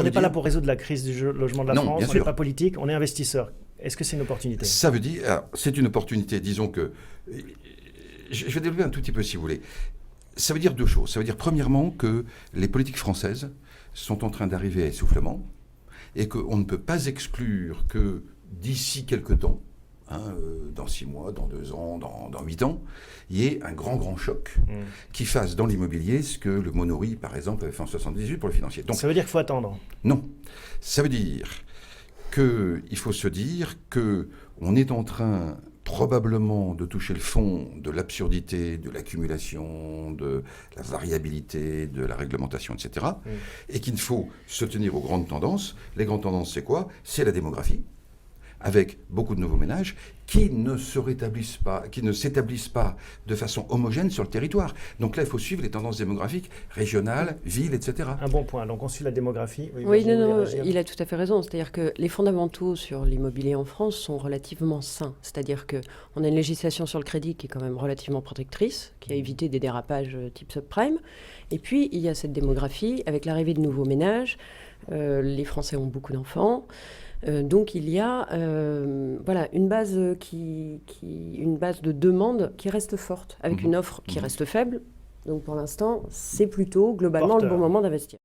On n'est pas là pour résoudre la crise du logement de la Non, France, bien on n'est sûr. pas politique, on est investisseur. Est-ce que c'est une opportunité? Ça veut dire, alors, c'est une opportunité, disons que, je vais développer un tout petit peu si vous voulez. Ça veut dire deux choses. Ça veut dire premièrement que les politiques françaises sont en train d'arriver à essoufflement et qu'on ne peut pas exclure que d'ici quelque temps, dans 6 mois, dans 2 ans, dans 8 ans, il y ait un grand choc qui fasse dans l'immobilier ce que le Monori, par exemple, avait fait en 78 pour le financier. Donc, ça veut dire qu'il faut attendre. non. Ça veut dire qu'il faut se dire qu'on est en train probablement de toucher le fond de l'absurdité, de l'accumulation, de la variabilité, de la réglementation, etc. Et qu'il faut se tenir aux grandes tendances. Les grandes tendances, c'est quoi? C'est la démographie, avec beaucoup de nouveaux ménages qui ne s'établissent pas de façon homogène sur le territoire. Donc là, il faut suivre les tendances démographiques régionales, villes, etc. Un bon point. Donc on suit la démographie. Oui, non, il a tout à fait raison. C'est-à-dire que les fondamentaux sur l'immobilier en France sont relativement sains. C'est-à-dire qu'on a une législation sur le crédit qui est quand même relativement protectrice, qui a évité des dérapages type subprime. Et puis, il y a cette démographie avec l'arrivée de nouveaux ménages. Les Français ont beaucoup d'enfants. Donc il y a une base une base de demande qui reste forte, avec une offre qui reste faible. Donc pour l'instant, c'est plutôt globalement le bon moment d'investir.